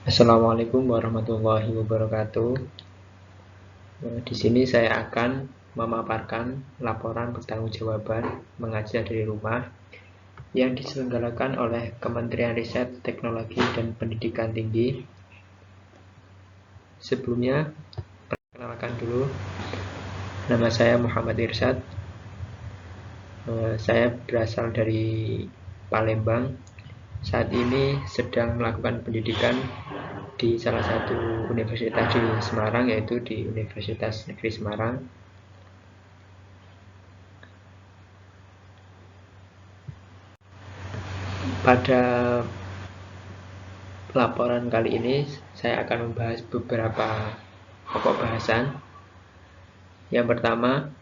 Assalamualaikum warahmatullahi wabarakatuh. Di sini saya akan memaparkan laporan pertanggungjawaban mengajar dari rumah yang diselenggarakan oleh Kementerian Riset, Teknologi dan Pendidikan Tinggi. Sebelumnya, perkenalkan dulu, nama saya Muhammad Irsyad. Saya berasal dari Palembang. Saat ini sedang melakukan pendidikan di salah satu universitas di Semarang, yaitu di Universitas Negeri Semarang. Pada laporan kali ini saya akan membahas beberapa pokok bahasan. Yang pertama,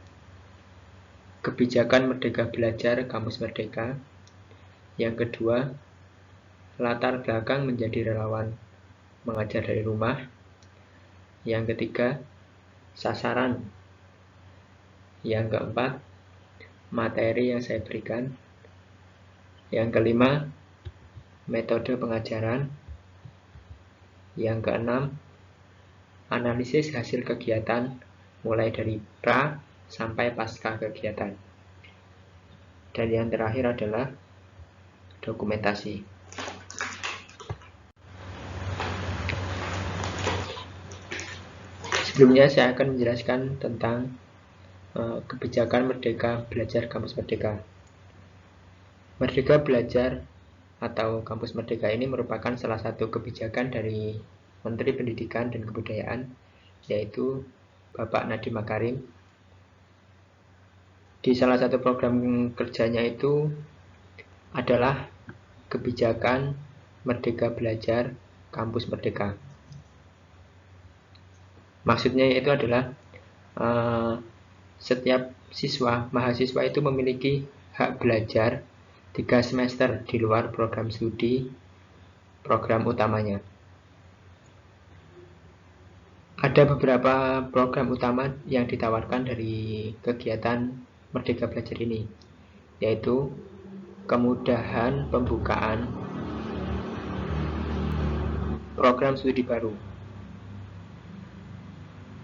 kebijakan Merdeka Belajar Kampus Merdeka. Yang kedua, latar belakang menjadi relawan mengajar dari rumah. Yang ketiga, sasaran. Yang keempat, materi yang saya berikan. Yang kelima, metode pengajaran. Yang keenam, analisis hasil kegiatan mulai dari pra sampai pasca kegiatan. Dan yang terakhir adalah dokumentasi. Sebelumnya saya akan menjelaskan tentang kebijakan Merdeka Belajar Kampus Merdeka. Merdeka Belajar atau Kampus Merdeka ini merupakan salah satu kebijakan dari Menteri Pendidikan dan Kebudayaan, yaitu Bapak Nadiem Makarim. Di salah satu program kerjanya itu adalah kebijakan Merdeka Belajar Kampus Merdeka. Maksudnya itu adalah setiap mahasiswa itu memiliki hak belajar 3 semester di luar program studi program utamanya. Ada beberapa program utama yang ditawarkan dari kegiatan Merdeka Belajar ini, yaitu kemudahan pembukaan program studi baru.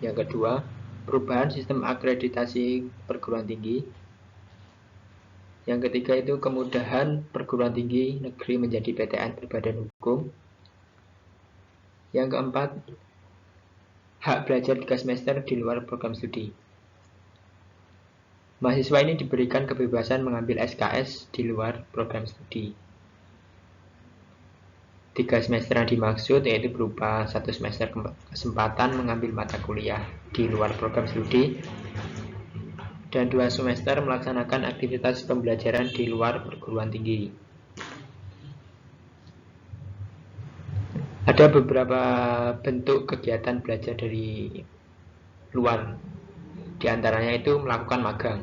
Yang kedua, perubahan sistem akreditasi perguruan tinggi. Yang ketiga itu kemudahan perguruan tinggi negeri menjadi PTN berbadan hukum. Yang keempat, hak belajar 3 semester di luar program studi. Mahasiswa ini diberikan kebebasan mengambil SKS di luar program studi. 3 semester yang dimaksud yaitu berupa 1 semester kesempatan mengambil mata kuliah di luar program studi dan 2 semester melaksanakan aktivitas pembelajaran di luar perguruan tinggi. Ada beberapa bentuk kegiatan belajar dari luar. Di antaranya itu melakukan magang,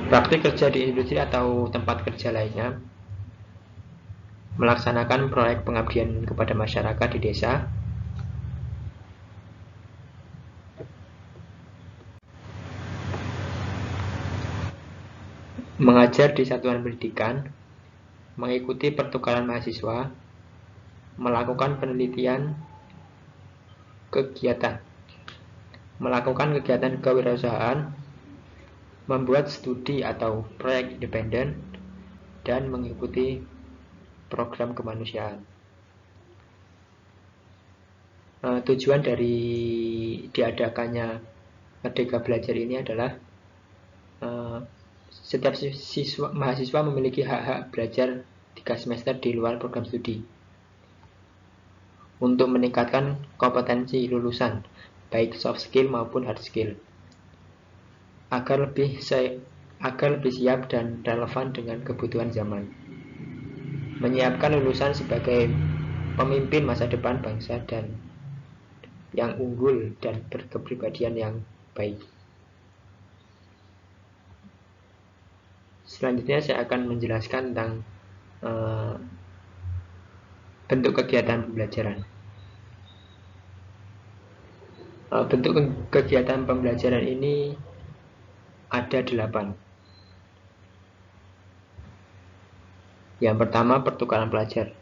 praktik kerja di industri atau tempat kerja lainnya, melaksanakan proyek pengabdian kepada masyarakat di desa, mengajar di satuan pendidikan, mengikuti pertukaran mahasiswa, melakukan penelitian, melakukan kegiatan kewirausahaan, membuat studi atau proyek independen, dan mengikuti program kemanusiaan. Tujuan dari diadakannya Merdeka Belajar ini adalah setiap mahasiswa memiliki hak-hak belajar 3 semester di luar program studi untuk meningkatkan kompetensi lulusan, baik soft skill maupun hard skill, agar lebih siap dan relevan dengan kebutuhan zaman. Menyiapkan lulusan sebagai pemimpin masa depan bangsa dan yang unggul dan berkepribadian yang baik. Selanjutnya saya akan menjelaskan tentang bentuk kegiatan pembelajaran. Bentuk kegiatan pembelajaran ini ada 8. Yang pertama, pertukaran pelajar.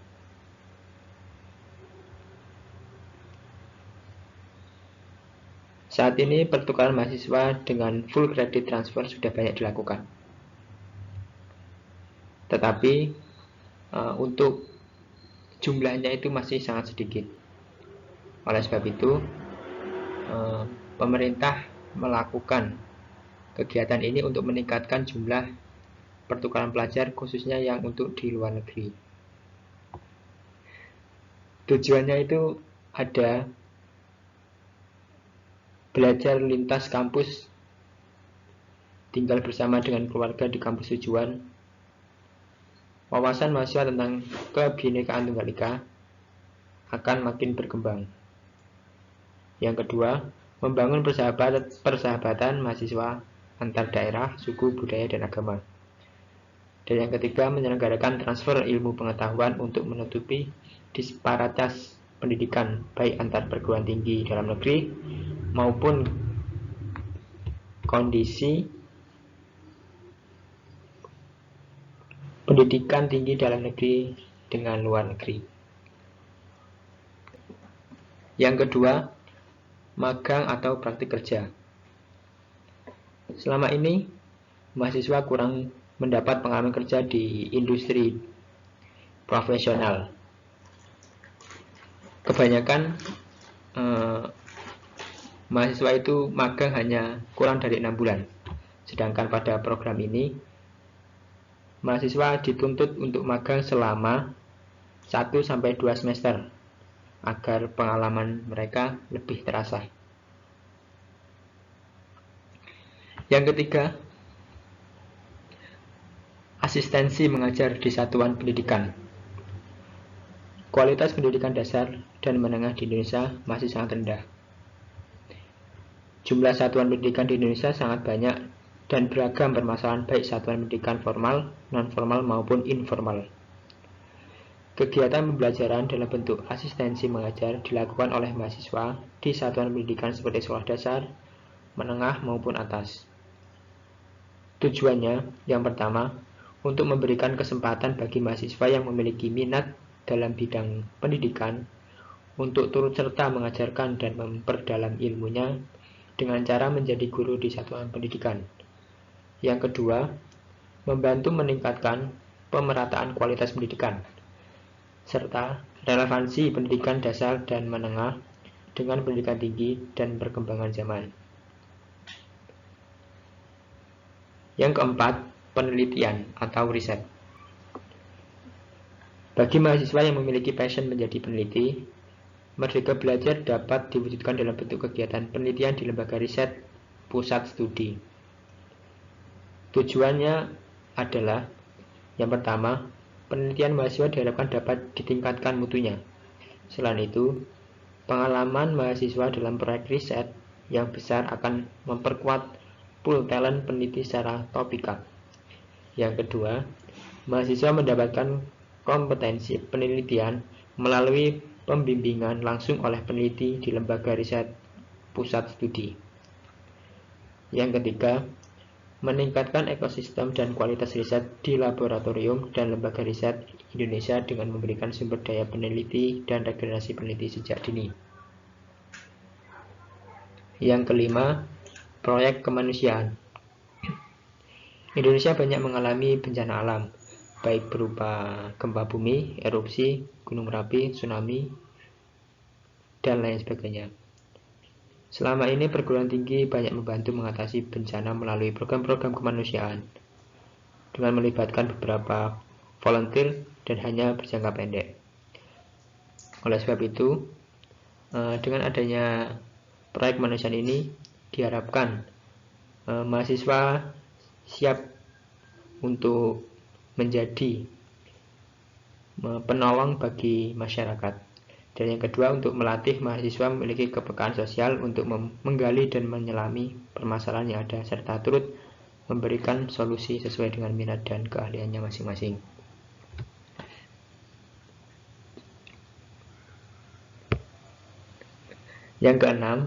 Saat ini pertukaran mahasiswa dengan full credit transfer sudah banyak dilakukan. Tetapi untuk jumlahnya itu masih sangat sedikit. Oleh sebab itu, pemerintah melakukan kegiatan ini untuk meningkatkan jumlah pertukaran pelajar, khususnya yang untuk di luar negeri. Tujuannya itu ada belajar lintas kampus, tinggal bersama dengan keluarga di kampus tujuan, wawasan mahasiswa tentang kebinekaan Tunggal Ika akan makin berkembang. Yang kedua, membangun persahabatan mahasiswa antar daerah, suku, budaya, dan agama. Dan yang ketiga, menyelenggarakan transfer ilmu pengetahuan untuk menutupi disparitas pendidikan baik antar perguruan tinggi dalam negeri maupun kondisi pendidikan tinggi dalam negeri dengan luar negeri. Yang kedua, magang atau praktik kerja. Selama ini, mahasiswa kurang mendapat pengalaman kerja di industri profesional. Kebanyakan mahasiswa itu magang hanya kurang dari 6 bulan. Sedangkan pada program ini, mahasiswa dituntut untuk magang selama 1-2 semester agar pengalaman mereka lebih terasa. Yang ketiga, asistensi mengajar di satuan pendidikan. Kualitas pendidikan dasar dan menengah di Indonesia masih sangat rendah. Jumlah satuan pendidikan di Indonesia sangat banyak dan beragam permasalahan baik satuan pendidikan formal, non-formal maupun informal. Kegiatan pembelajaran dalam bentuk asistensi mengajar dilakukan oleh mahasiswa di satuan pendidikan seperti sekolah dasar, menengah maupun atas. Tujuannya, yang pertama, untuk memberikan kesempatan bagi mahasiswa yang memiliki minat dalam bidang pendidikan untuk turut serta mengajarkan dan memperdalam ilmunya dengan cara menjadi guru di satuan pendidikan. Yang kedua, membantu meningkatkan pemerataan kualitas pendidikan serta relevansi pendidikan dasar dan menengah dengan pendidikan tinggi dan perkembangan zaman. Yang keempat, penelitian atau riset. Bagi mahasiswa yang memiliki passion menjadi peneliti, Merdeka Belajar dapat diwujudkan dalam bentuk kegiatan penelitian di lembaga riset pusat studi. Tujuannya adalah, yang pertama, penelitian mahasiswa diharapkan dapat ditingkatkan mutunya. Selain itu, pengalaman mahasiswa dalam proyek riset yang besar akan memperkuat pool talent peneliti secara topikal. Yang kedua, mahasiswa mendapatkan kompetensi penelitian melalui pembimbingan langsung oleh peneliti di lembaga riset pusat studi. Yang ketiga, meningkatkan ekosistem dan kualitas riset di laboratorium dan lembaga riset Indonesia dengan memberikan sumber daya peneliti dan regenerasi peneliti sejak dini. Yang kelima, proyek kemanusiaan. Indonesia banyak mengalami bencana alam, baik berupa gempa bumi, erupsi, gunung berapi, tsunami, dan lain sebagainya. Selama ini perguruan tinggi banyak membantu mengatasi bencana melalui program-program kemanusiaan dengan melibatkan beberapa volunteer dan hanya berjangka pendek. Oleh sebab itu, dengan adanya proyek kemanusiaan ini diharapkan mahasiswa siap untuk menjadi penolong bagi masyarakat. Dan yang kedua, untuk melatih mahasiswa memiliki kepekaan sosial untuk menggali dan menyelami permasalahan yang ada, serta turut memberikan solusi sesuai dengan minat dan keahliannya masing-masing. Yang keenam,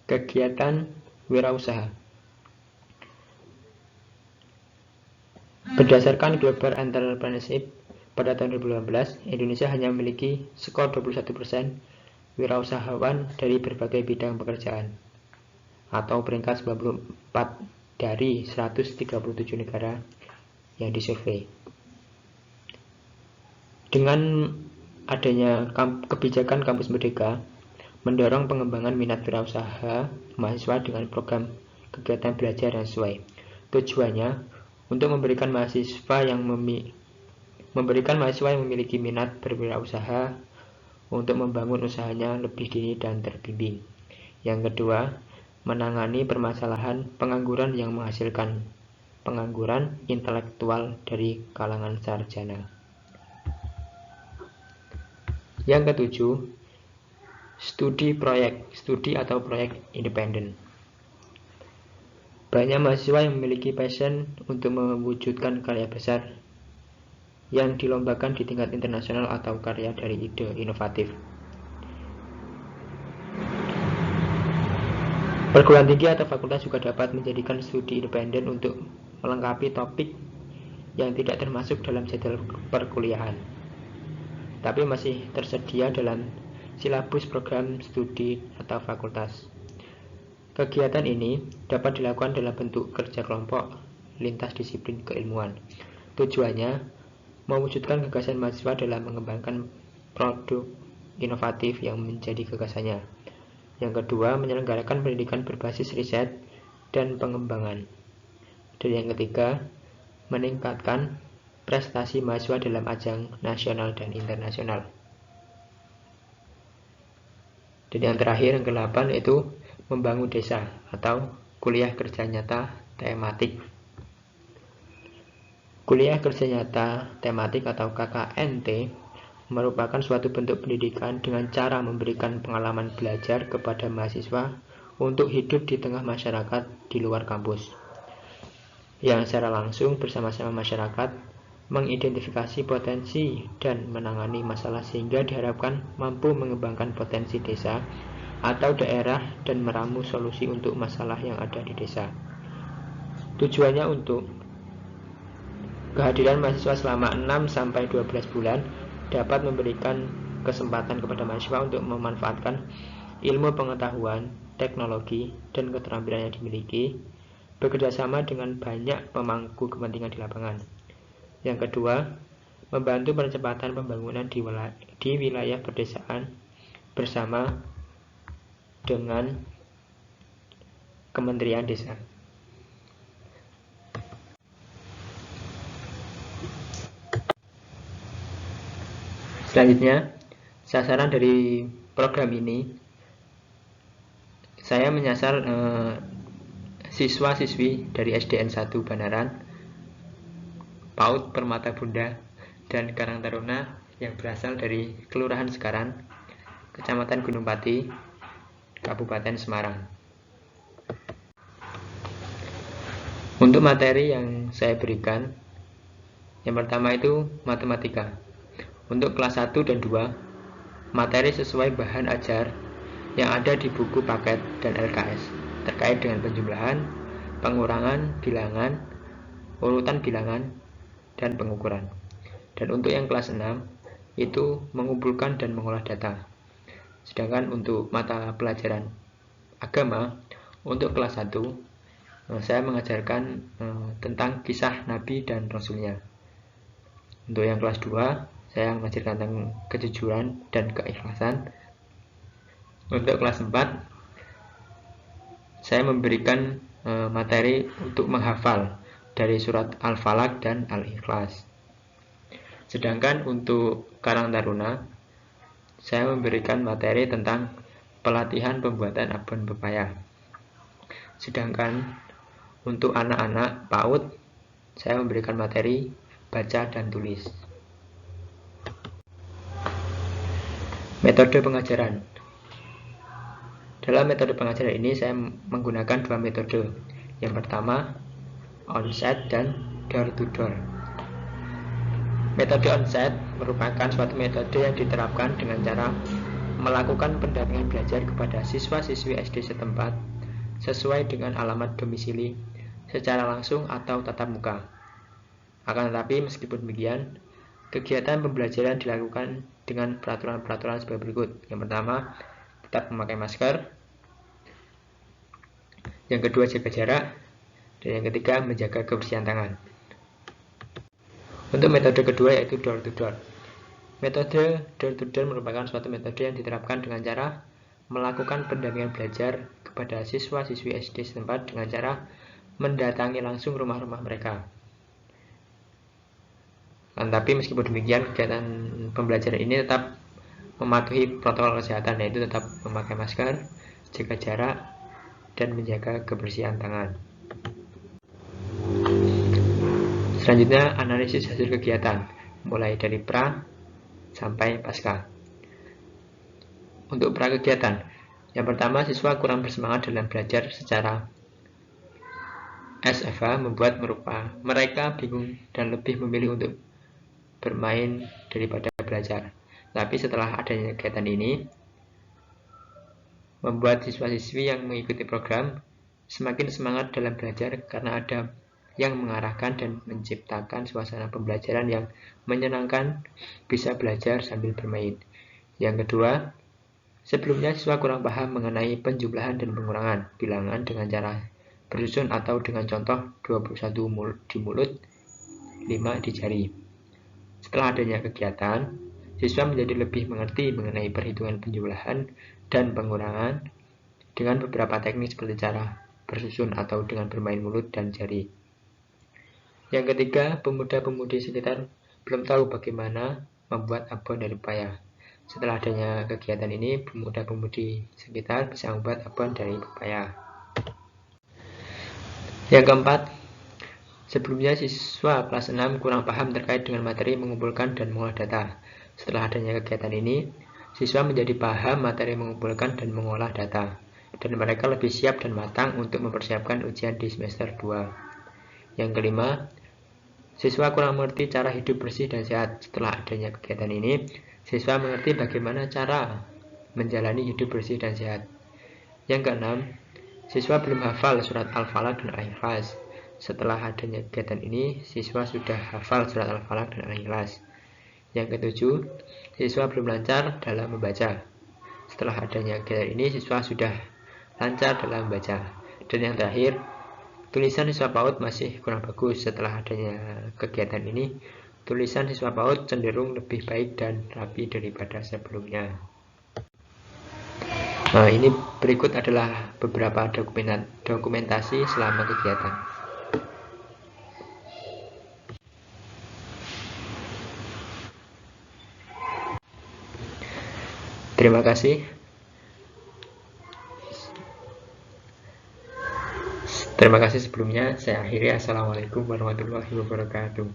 kegiatan wirausaha. Berdasarkan Global Entrepreneurship pada tahun 2018, Indonesia hanya memiliki skor 21% wirausahawan dari berbagai bidang pekerjaan. atau peringkat 94 dari 137 negara yang disurvei. Dengan adanya kebijakan Kampus Merdeka mendorong pengembangan minat wirausaha mahasiswa dengan program kegiatan belajar yang sesuai. Tujuannya untuk memberikan mahasiswa yang memiliki minat berwirausaha untuk membangun usahanya lebih dini dan terbimbing. Yang kedua, menangani permasalahan pengangguran yang menghasilkan pengangguran intelektual dari kalangan sarjana. Yang ketujuh, studi atau proyek independen. Banyak mahasiswa yang memiliki passion untuk mewujudkan karya besar yang dilombakan di tingkat internasional atau karya dari ide inovatif. Perguruan tinggi atau fakultas juga dapat menjadikan studi independen untuk melengkapi topik yang tidak termasuk dalam jadwal perkuliahan, tapi masih tersedia dalam silabus program studi atau fakultas. Kegiatan ini dapat dilakukan dalam bentuk kerja kelompok lintas disiplin keilmuan. Tujuannya mewujudkan gagasan mahasiswa dalam mengembangkan produk inovatif yang menjadi gagasannya. Yang kedua, menyelenggarakan pendidikan berbasis riset dan pengembangan. Dan yang ketiga, meningkatkan prestasi mahasiswa dalam ajang nasional dan internasional. Dan yang terakhir, yang ke-8, yaitu membangun desa atau kuliah kerja nyata tematik. Kuliah kerja nyata tematik atau KKNT merupakan suatu bentuk pendidikan dengan cara memberikan pengalaman belajar kepada mahasiswa untuk hidup di tengah masyarakat di luar kampus, yang secara langsung bersama-sama masyarakat mengidentifikasi potensi dan menangani masalah sehingga diharapkan mampu mengembangkan potensi desa atau daerah dan meramu solusi untuk masalah yang ada di desa. Tujuannya untuk kehadiran mahasiswa selama 6-12 bulan dapat memberikan kesempatan kepada mahasiswa untuk memanfaatkan ilmu pengetahuan, teknologi, dan keterampilan yang dimiliki, bekerjasama dengan banyak pemangku kepentingan di lapangan. Yang kedua, membantu percepatan pembangunan di wilayah pedesaan bersama dengan Kementerian Desa. Selanjutnya, sasaran dari program ini saya menyasar siswa-siswi dari SDN 1 Banaran, PAUD Permata Bunda, dan Karang Taruna yang berasal dari Kelurahan Sekaran, Kecamatan Gunung Pati, Kabupaten Semarang. Untuk materi yang saya berikan, yang pertama itu matematika. Untuk kelas 1 dan 2, materi sesuai bahan ajar yang ada di buku paket dan LKS terkait dengan penjumlahan, pengurangan, bilangan, urutan bilangan, dan pengukuran. Dan untuk yang kelas 6, itu mengumpulkan dan mengolah data. Sedangkan untuk mata pelajaran agama, untuk kelas 1, saya mengajarkan tentang kisah Nabi dan Rasulnya. Untuk yang kelas 2, saya mengajarkan tentang kejujuran dan keikhlasan. Untuk kelas 4, saya memberikan materi untuk menghafal dari surat Al-Falaq dan Al-Ikhlas. Sedangkan untuk Karang Taruna, saya memberikan materi tentang pelatihan pembuatan abon pepaya. Sedangkan untuk anak-anak PAUD, saya memberikan materi baca dan tulis. Metode pengajaran. Dalam metode pengajaran ini saya menggunakan 2 metode. Yang pertama, onsite dan door to door. Metode onsite merupakan suatu metode yang diterapkan dengan cara melakukan pendampingan belajar kepada siswa-siswi SD setempat sesuai dengan alamat domisili secara langsung atau tatap muka. Akan tetapi meskipun demikian, kegiatan pembelajaran dilakukan dengan peraturan-peraturan sebagai berikut. Yang pertama, tetap memakai masker. Yang kedua, jaga jarak. Dan yang ketiga, menjaga kebersihan tangan. Untuk metode kedua yaitu door to door. Metode door to door merupakan suatu metode yang diterapkan dengan cara melakukan pendampingan belajar kepada siswa-siswi SD setempat dengan cara mendatangi langsung rumah-rumah mereka. Tapi meskipun demikian, kegiatan pembelajaran ini tetap mematuhi protokol kesehatan, yaitu tetap memakai masker, jaga jarak, dan menjaga kebersihan tangan. Selanjutnya, analisis hasil kegiatan, mulai dari pra sampai pasca. Untuk pra kegiatan, yang pertama, siswa kurang bersemangat dalam belajar secara SFH, membuat mereka bingung dan lebih memilih untuk bermain daripada belajar. Tapi setelah adanya kegiatan ini, membuat siswa-siswi yang mengikuti program semakin semangat dalam belajar karena ada yang mengarahkan dan menciptakan suasana pembelajaran yang menyenangkan, bisa belajar sambil bermain. Yang kedua, sebelumnya siswa kurang paham mengenai penjumlahan dan pengurangan bilangan dengan cara bersusun atau dengan contoh 21 di mulut, 5 di jari. Setelah adanya kegiatan, siswa menjadi lebih mengerti mengenai perhitungan penjumlahan dan pengurangan dengan beberapa teknik seperti cara bersusun atau dengan bermain mulut dan jari. Yang ketiga, pemuda-pemudi sekitar belum tahu bagaimana membuat abon dari pepaya. Setelah adanya kegiatan ini, pemuda-pemudi sekitar bisa membuat abon dari pepaya. Yang keempat, sebelumnya siswa kelas 6 kurang paham terkait dengan materi mengumpulkan dan mengolah data. Setelah adanya kegiatan ini, siswa menjadi paham materi mengumpulkan dan mengolah data, dan mereka lebih siap dan matang untuk mempersiapkan ujian di semester 2. Yang kelima, siswa kurang mengerti cara hidup bersih dan sehat. Setelah adanya kegiatan ini, siswa mengerti bagaimana cara menjalani hidup bersih dan sehat. Yang keenam, siswa belum hafal surat Al-Falaq dan Al-Ikhlas. Setelah adanya kegiatan ini, siswa sudah hafal surat Al-Falaq dan Al-Ikhlas. Yang ketujuh, siswa belum lancar dalam membaca. Setelah adanya kegiatan ini, siswa sudah lancar dalam membaca. Dan yang terakhir, tulisan siswa PAUD masih kurang bagus. Setelah adanya kegiatan ini, tulisan siswa PAUD cenderung lebih baik dan rapi daripada sebelumnya. Nah, ini berikut adalah beberapa dokumentasi selama kegiatan. Terima kasih. Terima kasih sebelumnya. Saya akhiri. Assalamualaikum warahmatullahi wabarakatuh.